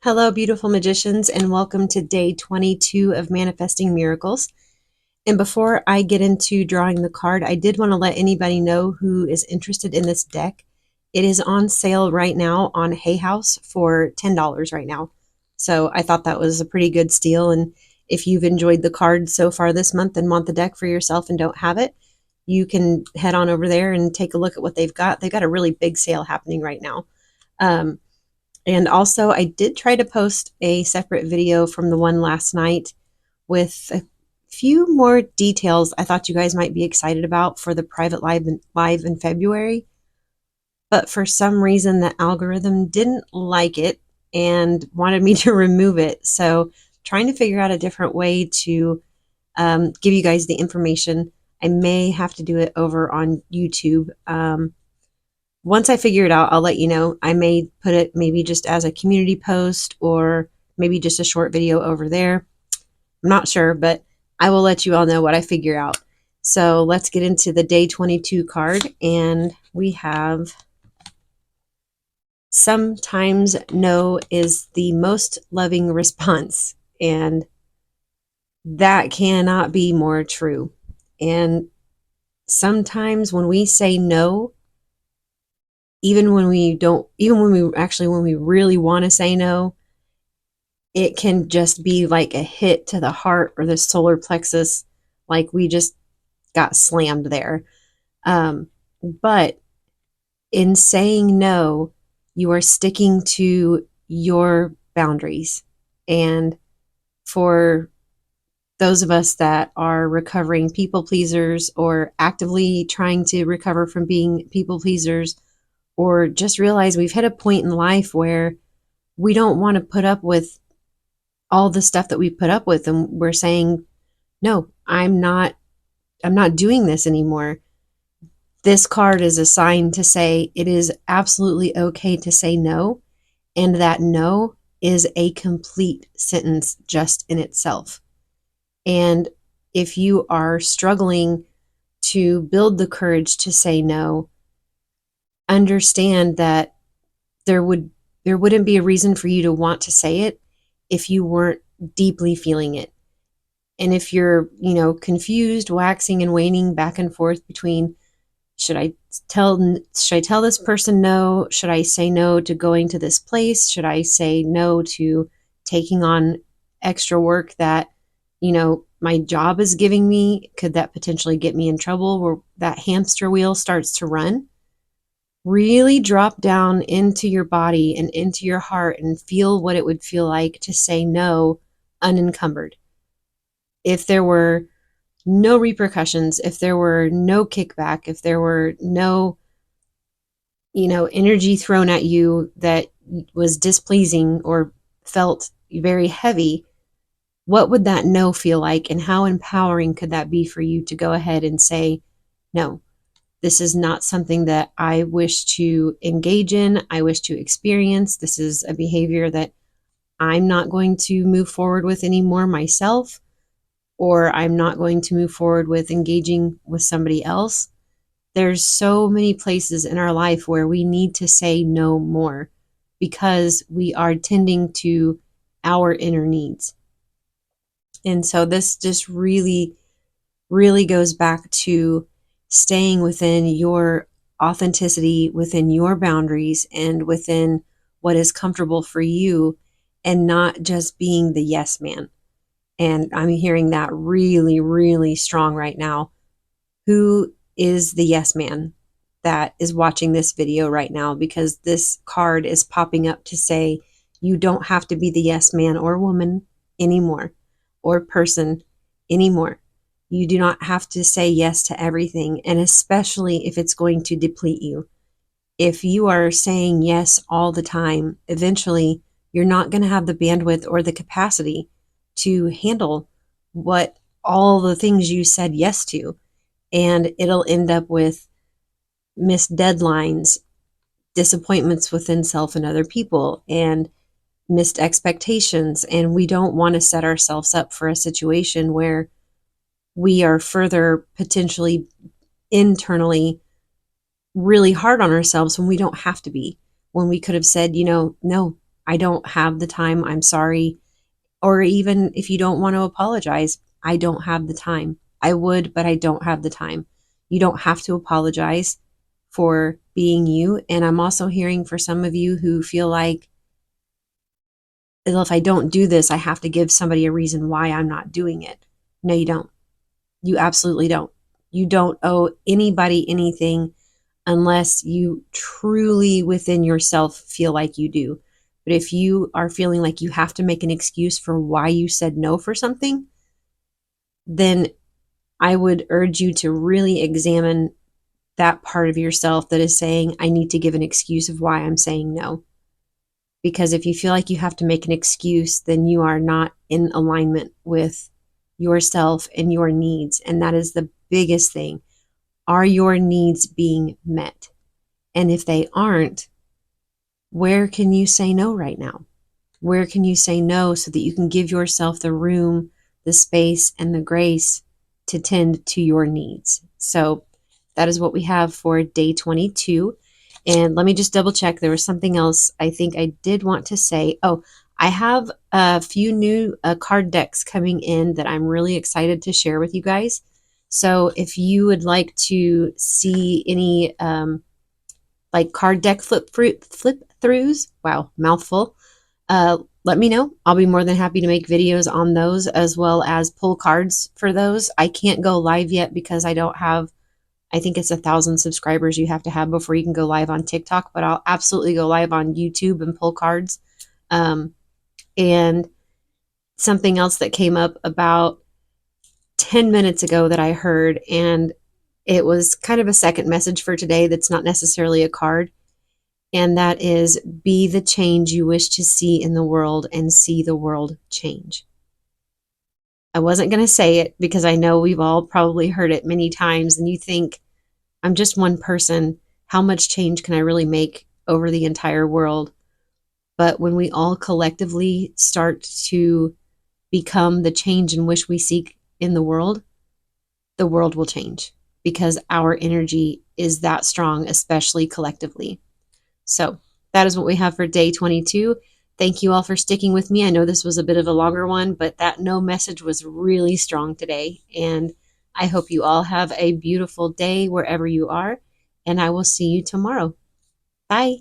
Hello, beautiful magicians, and welcome to day 22 of Manifesting Miracles. And before I get into drawing the card, I did want to let anybody know who is interested in this deck. It is on sale right now on Hay House for $10 right now. So I thought that was a pretty good steal. And if you've enjoyed the card so far this month and want the deck for yourself and don't have it, you can head on over there and take a look at what they've got. They've got a really big sale happening right now. And also, I did try to post a separate video from the one last night with a few more details I thought you guys might be excited about for the private live in February. But for some reason, the algorithm didn't like it and wanted me to remove it. So, trying to figure out a different way to give you guys the information. I may have to do it over on YouTube. Once I figure it out, I'll let you know. I may put it maybe just as a community post or maybe just a short video over there. I'm not sure, but I will let you all know what I figure out. So let's get into the day 22 card. And we have sometimes no is the most loving response. And that cannot be more true. And sometimes when we say no, even when we really want to say no, it can just be like a hit to the heart or the solar plexus, like we just got slammed there. But in saying no, you are sticking to your boundaries. And for those of us that are recovering people pleasers or actively trying to recover from being people pleasers, or just realize we've hit a point in life where we don't want to put up with all the stuff that we put up with, and we're saying, no, I'm not doing this anymore. This card is a sign to say it is absolutely okay to say no, and that no is a complete sentence just in itself. And if you are struggling to build the courage to say no, understand that there wouldn't be a reason for you to want to say it if you weren't deeply feeling it. And if you're, confused, waxing and waning back and forth between should I tell this person no? Should I say no to going to this place? Should I say no to taking on extra work that, my job is giving me? Could that potentially get me in trouble where that hamster wheel starts to run? Really drop down into your body and into your heart and feel what it would feel like to say no unencumbered. If there were no repercussions, if there were no kickback, if there were no, energy thrown at you that was displeasing or felt very heavy, what would that no feel like? And how empowering could that be for you to go ahead and say, no, this is not something that I wish to engage in. I wish to experience. This is a behavior that I'm not going to move forward with anymore myself, or I'm not going to move forward with engaging with somebody else. There's so many places in our life where we need to say no more because we are tending to our inner needs. And so this just really, really goes back to staying within your authenticity, within your boundaries, and within what is comfortable for you, and not just being the yes man. And I'm hearing that really, really strong right now. Who is the yes man that is watching this video right now? Because this card is popping up to say you don't have to be the yes man or woman anymore, or person anymore. You do not have to say yes to everything, and especially if it's going to deplete you. If you are saying yes all the time, eventually you're not going to have the bandwidth or the capacity to handle what all the things you said yes to. And it'll end up with missed deadlines, disappointments within self and other people, and missed expectations. And we don't want to set ourselves up for a situation where we are further potentially internally really hard on ourselves when we don't have to be, when we could have said, no, I don't have the time. I'm sorry. Or even if you don't want to apologize, I don't have the time. I would, but I don't have the time. You don't have to apologize for being you. And I'm also hearing for some of you who feel like, well, if I don't do this, I have to give somebody a reason why I'm not doing it. No, you don't. You absolutely don't. You don't owe anybody anything unless you truly within yourself feel like you do. But if you are feeling like you have to make an excuse for why you said no for something, then I would urge you to really examine that part of yourself that is saying, I need to give an excuse of why I'm saying no. Because if you feel like you have to make an excuse, then you are not in alignment with yourself and your needs. And that is the biggest thing. Are your needs being met? And if they aren't, where can you say no right now? Where can you say no so that you can give yourself the room, the space, and the grace to tend to your needs? So that is what we have for day 22. And let me just double check. There was something else I think I did want to say. Oh, I have a few new card decks coming in that I'm really excited to share with you guys. So if you would like to see any like card deck flip throughs, wow, mouthful, let me know. I'll be more than happy to make videos on those as well as pull cards for those. I can't go live yet because I don't have, I think it's 1,000 subscribers you have to have before you can go live on TikTok, but I'll absolutely go live on YouTube and pull cards. And something else that came up about 10 minutes ago that I heard, and it was kind of a second message for today that's not necessarily a card. And that is, be the change you wish to see in the world and see the world change. I wasn't going to say it because I know we've all probably heard it many times, and you think, I'm just one person. How much change can I really make over the entire world? But when we all collectively start to become the change and wish we seek in the world will change because our energy is that strong, especially collectively. So that is what we have for day 22. Thank you all for sticking with me. I know this was a bit of a longer one, but that no message was really strong today. And I hope you all have a beautiful day wherever you are. And I will see you tomorrow. Bye.